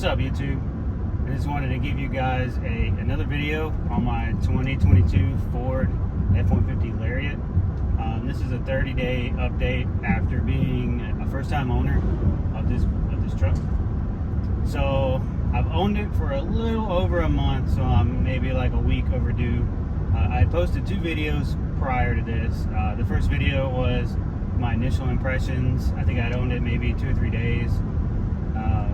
What's up, YouTube? I just wanted to give you guys another video on my 2022 Ford F-150 Lariat. This is a 30-day update after being a first-time owner of this truck. So I've owned it for a little over a month, so I'm maybe like a week overdue. I had posted 2 videos prior to this. The first video was my initial impressions. I think I'd owned it maybe 2 or 3 days.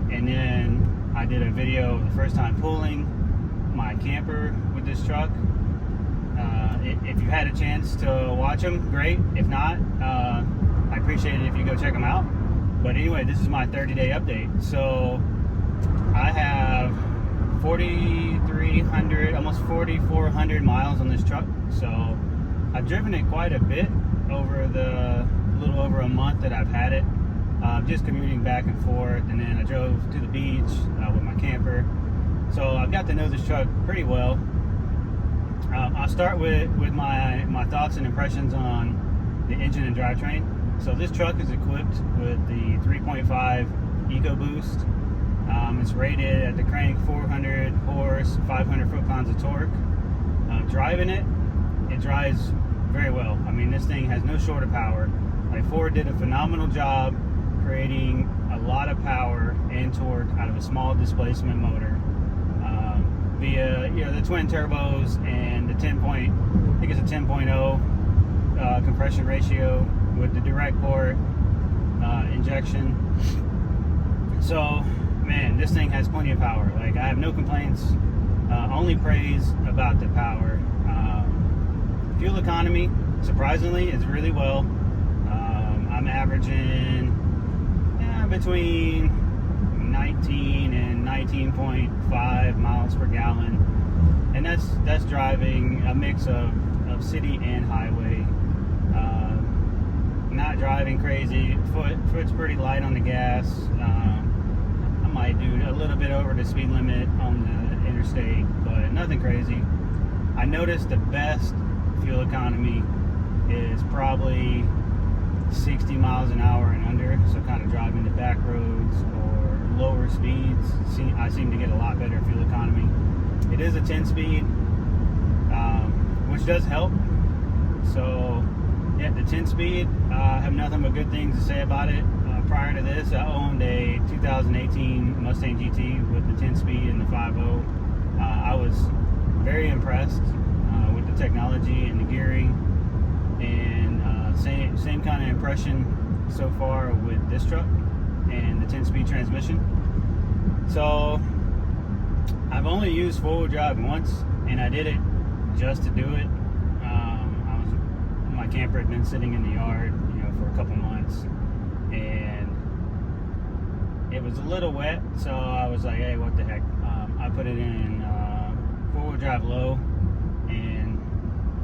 And then I did a video of the first time pulling my camper with this truck. If you had a chance to watch them, great. If not, I appreciate it if you go check them out. But anyway, this is my 30-day update. So I have 4,300, almost 4,400 miles on this truck. So I've driven it quite a bit over the little over a month that I've had it. Just commuting back and forth, and then I drove to the beach with my camper. So I've got to know this truck pretty well. I'll start with my thoughts and impressions on the engine and drivetrain. So this truck is equipped with the 3.5 EcoBoost. It's rated at the crank 400 horse, 500 foot-pounds of torque. Driving it drives very well. I mean, this thing has no short of power. Like, Ford did a phenomenal job creating a lot of power and torque out of a small displacement motor via the twin turbos and the 10.0 compression ratio with the direct port injection. So man, this thing has plenty of power. Like, I have no complaints, only praise about the power. Fuel economy, surprisingly, is really well. I'm averaging between 19 and 19.5 miles per gallon, and that's driving a mix of city and highway. Not driving crazy. Foot's pretty light on the gas. I might do a little bit over the speed limit on the interstate, but nothing crazy. I noticed the best fuel economy is probably 60 miles an hour and under, so kind of driving the back roads or lower speeds. I seem to get a lot better fuel economy. It is a 10-speed, which does help. So yeah, the 10-speed, I have nothing but good things to say about it. Prior to this, I owned a 2018 Mustang GT with the 10-speed and the 5.0. I was very impressed with the technology and the gearing, and same kind of impression so far with this truck and the 10-speed transmission. So I've only used 4-wheel drive once, and I did it just to do it. My camper had been sitting in the yard, for a couple months, and it was a little wet, so I was like, hey, what the heck. I put it in 4-wheel drive low, and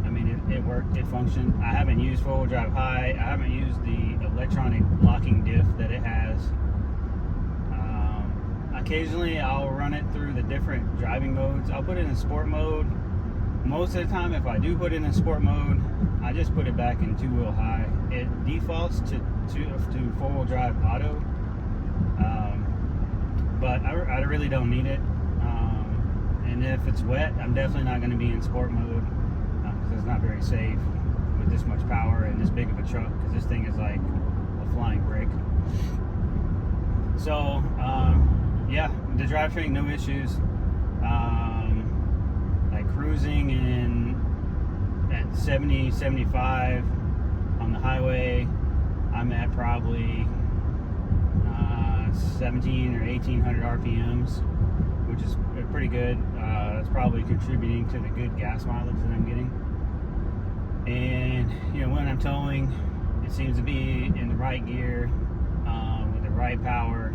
I mean, it worked, it functioned. I haven't used 4-wheel drive high. I haven't used the electronic locking diff that it has. Occasionally I'll run it through the different driving modes. I'll put it in sport mode. Most of the time, if I do put it in sport mode, I just put it back in 2-wheel high. It defaults to 4-wheel drive auto, but I really don't need it. And if it's wet, I'm definitely not going to be in sport mode, because it's not very safe with this much power and this big of a truck, because this thing is like a flying brick. So yeah, the drivetrain, no issues. Like cruising at 70, 75 on the highway, I'm at probably 17 or 1800 RPMs, which is pretty good. That's probably contributing to the good gas mileage that I'm getting. And when I'm towing, it seems to be in the right gear with the right power.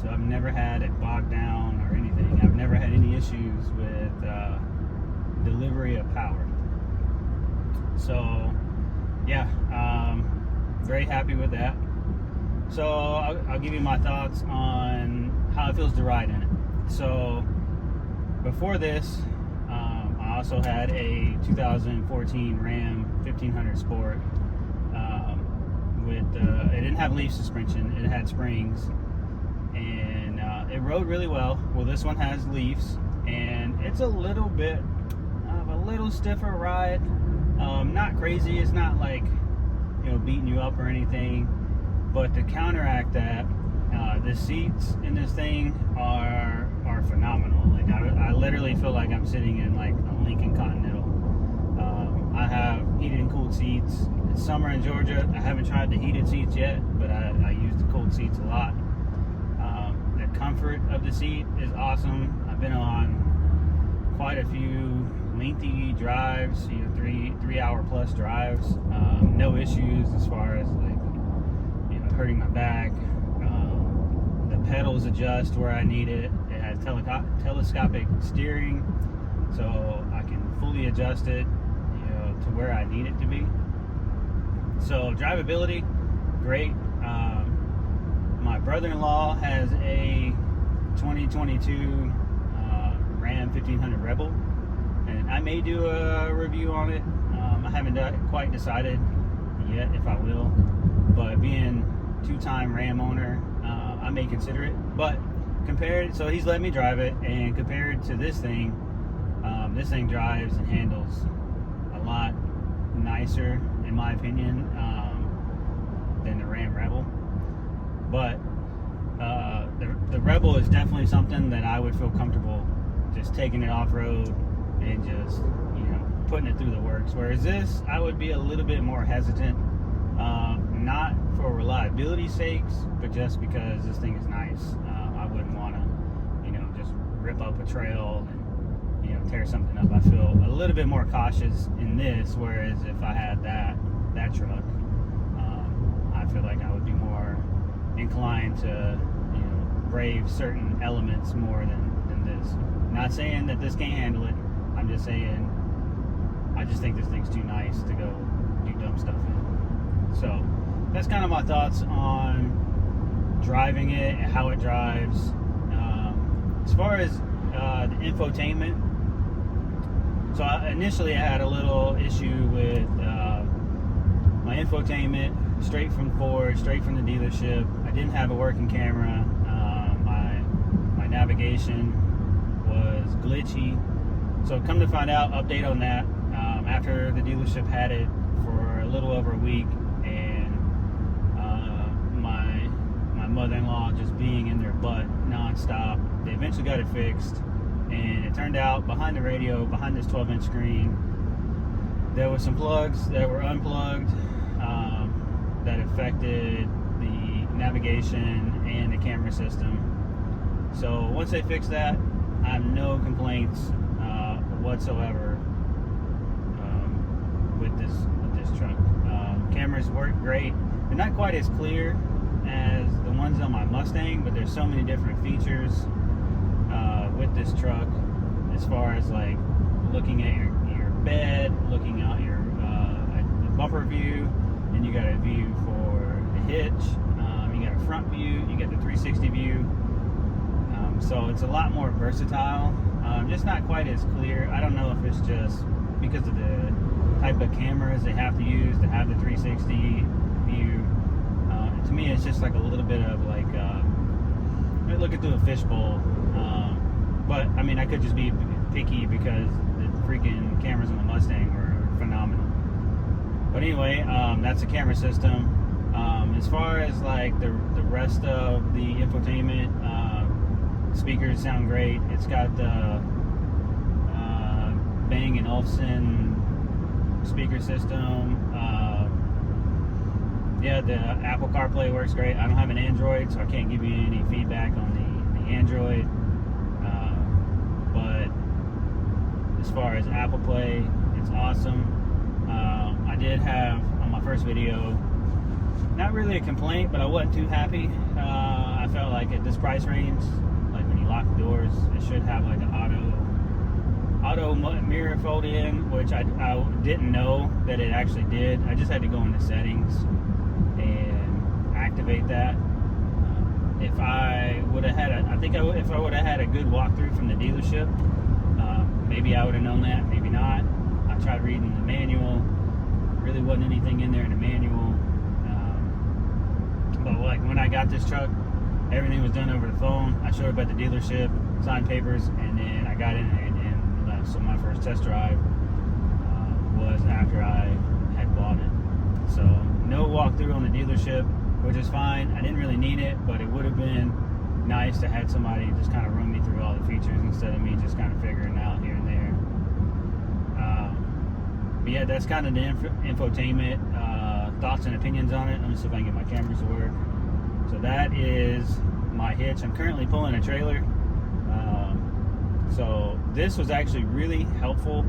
So I've never had it bogged down or anything. I've never had any issues with delivery of power. So yeah, very happy with that. So I'll give you my thoughts on how it feels to ride in it. So before this, I also had a 2014 Ram 1500 Sport with it didn't have leaf suspension, it had springs, and it rode really well. Well, this one has leaves, and it's a little bit of a little stiffer ride. Not crazy. It's not like, you know, beating you up or anything. But to counteract that, the seats in this thing are phenomenal. Like I literally feel like I'm sitting in like a Lincoln Continental. I have heated and cooled seats. It's summer in Georgia. I haven't tried the heated seats yet, but I use the cold seats a lot. The comfort of the seat is awesome. I've been on quite a few lengthy drives, you know, three hour plus drives. No issues as far as like, you know, hurting my back. The pedals adjust where I need it. It has telescopic steering, so I can fully adjust it, you know, to where I need it to be. So drivability, great. My brother-in-law has a 2022 Ram 1500 Rebel, and I may do a review on it. I haven't quite decided yet if I will, but being two-time Ram owner, I may consider it. But compared, so he's let me drive it, and compared to this thing drives and handles a lot nicer, in my opinion, than the Ram Rebel. But the Rebel is definitely something that I would feel comfortable just taking it off-road and just, you know, putting it through the works. Whereas this, I would be a little bit more hesitant, not for reliability sakes, but just because this thing is nice. I wouldn't want to, you know, just rip up a trail and, you know, tear something up. I feel a little bit more cautious in this, whereas if I had that truck, I feel like I would be more inclined to, you know, brave certain elements more than this. Not saying that this can't handle it. I'm just saying I just think this thing's too nice to go do dumb stuff in. So that's kind of my thoughts on driving it and how it drives. As far as the infotainment, so initially I had a little issue with my infotainment straight from Ford, straight from the dealership. I didn't have a working camera. My navigation was glitchy. So come to find out, update on that. After the dealership had it for a little over a week, and my mother-in-law just being in their butt nonstop, they eventually got it fixed. And it turned out behind the radio, behind this 12-inch screen, there were some plugs that were unplugged that affected the navigation and the camera system. So once they fixed that, I have no complaints whatsoever with this truck. Cameras work great. They're not quite as clear as the ones on my Mustang, but there's so many different features with this truck, as far as like looking at your bed, looking out your at the bumper view, and you got a view for the hitch. You got a front view, you got the 360 view. So it's a lot more versatile. Just not quite as clear. I don't know if it's just because of the type of cameras they have to use to have the 360 view. To me, it's just like a little bit of like looking through a fishbowl. But I mean, I could just be picky because the freaking cameras on the Mustang were phenomenal. But anyway, that's the camera system. As far as like the rest of the infotainment, speakers sound great. It's got the Bang & Olufsen speaker system. Yeah, the Apple CarPlay works great. I don't have an Android, so I can't give you any feedback on the Android. But as far as Apple Play, it's awesome. I did have on my first video, not really a complaint, but I wasn't too happy. I felt like at this price range, like when you lock the doors, it should have like an auto mirror fold in, which I didn't know that it actually did. I just had to go into settings and activate that. If I would have had if I would have had a good walkthrough from the dealership, maybe I would have known that, maybe not. I tried reading the manual. Really wasn't anything in there in the manual. But like when I got this truck, Everything was done over the phone. I showed up at the dealership, signed papers, and then I got in and left. So my first test drive was after I had bought it. So no walkthrough on the dealership, which is fine. I didn't really need it, but it would have been nice to have somebody just kind of run me through all the features instead of me just kind of figuring it out here and there. But yeah, that's kind of the infotainment thoughts and opinions on it. Let me see if I can get my cameras to work. So that is my hitch. I'm currently pulling a trailer. So this was actually really helpful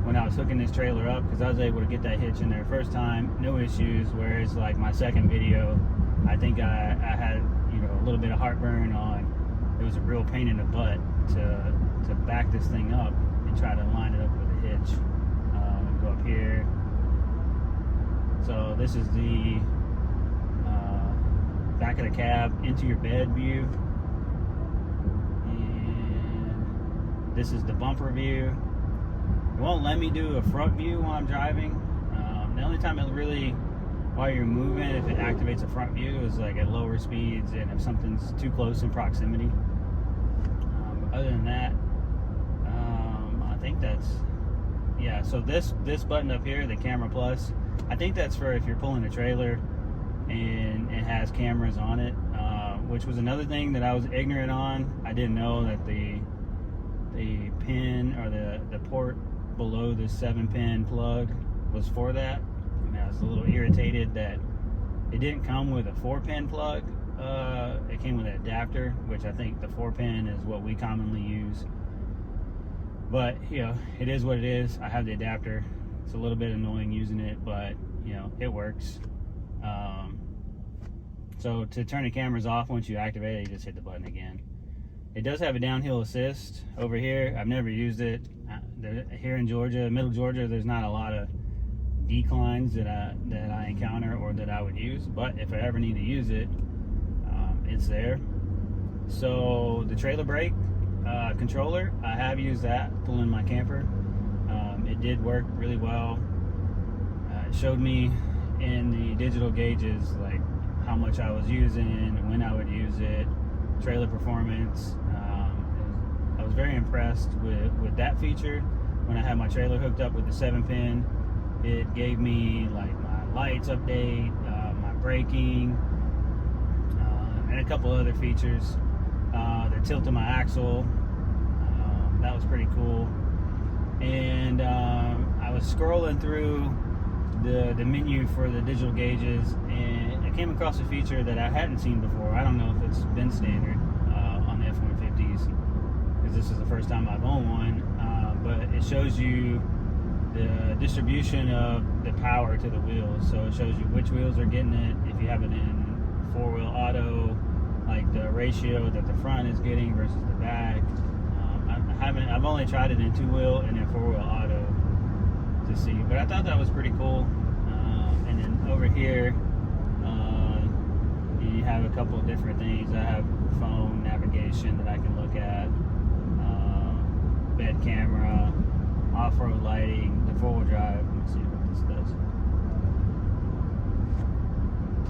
when I was hooking this trailer up, because I was able to get that hitch in there first time, no issues. Whereas like my second video, I think I had, you know, a little bit of heartburn on. It was a real pain in the butt to back this thing up and try to line it up with a hitch. Go up here. So this is the back of the cab into your bed view, and this is the bumper view. It won't let me do a front view while I'm driving. The only time it really, while you're moving, if it activates a front view, is like at lower speeds and if something's too close in proximity. Other than that, I think that's, yeah. So this button up here, the camera plus, I think that's for if you're pulling a trailer and it has cameras on it, which was another thing that I was ignorant on. I didn't know that the pin or the port below the 7-pin plug was for that. And I was a little irritated that it didn't come with a 4-pin plug. It came with an adapter, which I think the 4-pin is what we commonly use. But you know, it is what it is. I have the adapter. It's a little bit annoying using it, but you know, it works. So to turn the cameras off, once you activate it, you just hit the button again. It does have a downhill assist over here. I've never used it. Here in Georgia, middle Georgia, there's not a lot of declines that I encounter or that I would use. But if I ever need to use it, it's there. So the trailer brake controller, I have used that pulling my camper. It did work really well. It showed me in the digital gauges like how much I was using, when I would use it, trailer performance. I was very impressed with that feature. When I had my trailer hooked up with the 7-pin, it gave me like my lights update, my braking, and a couple other features. The tilt of my axle, that was pretty cool. And I was scrolling through the menu for the digital gauges, and I came across a feature that I hadn't seen before. I don't know if it's been standard on the F-150s, because this is the first time I've owned one, but it shows you the distribution of the power to the wheels. So it shows you which wheels are getting it. If you have it in 4-wheel auto, like the ratio that the front is getting versus the back. I've only tried it in 2-wheel and in 4-wheel auto to see, but I thought that was pretty cool. And then over here, you have a couple of different things. I have phone navigation that I can look at, bed camera, off-road lighting, the 4-wheel drive. Let's see what this does.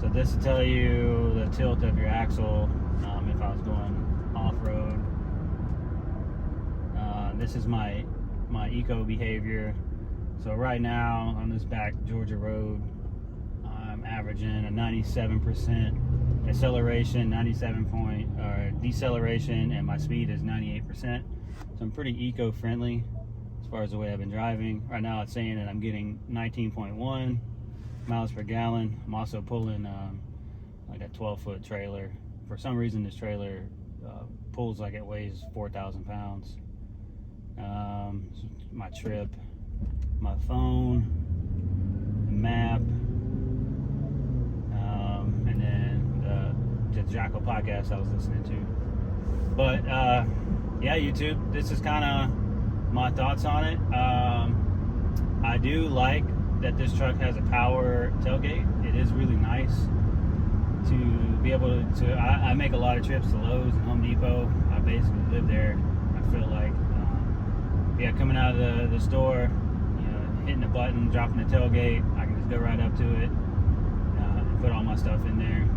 So this will tell you the tilt of your axle if I was going off-road. This is my eco behavior. So right now on this back Georgia road, I'm averaging a 97% acceleration, deceleration, and my speed is 98%. So I'm pretty eco-friendly as far as the way I've been driving. Right now it's saying that I'm getting 19.1 miles per gallon. I'm also pulling like a 12-foot trailer. For some reason this trailer pulls like it weighs 4,000 pounds. My trip, my phone, map, and then the Jocko podcast I was listening to. But yeah, YouTube, this is kind of my thoughts on it. I do like that this truck has a power tailgate. It is really nice to be able to I make a lot of trips to Lowe's and Home Depot. I basically live there. I feel like yeah, coming out of the store, you know, hitting the button, dropping the tailgate, I can just go right up to it and put all my stuff in there.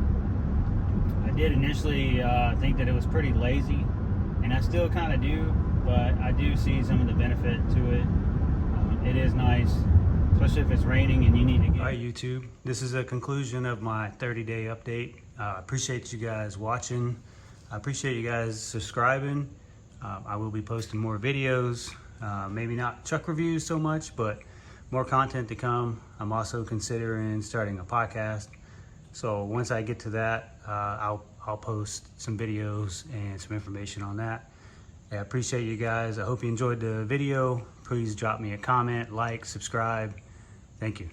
I I did initially think that it was pretty lazy, and I still kind of do, but I do see some of the benefit to it. It is nice, especially if it's raining and you need to get... All right, YouTube, this is a conclusion of my 30-day update. I appreciate you guys watching. I appreciate you guys subscribing. I will be posting more videos, maybe not truck reviews so much, but more content to come. I'm also considering starting a podcast. So once I get to that, I'll post some videos and some information on that. I appreciate you guys. I hope you enjoyed the video. Please drop me a comment, like, subscribe. Thank you.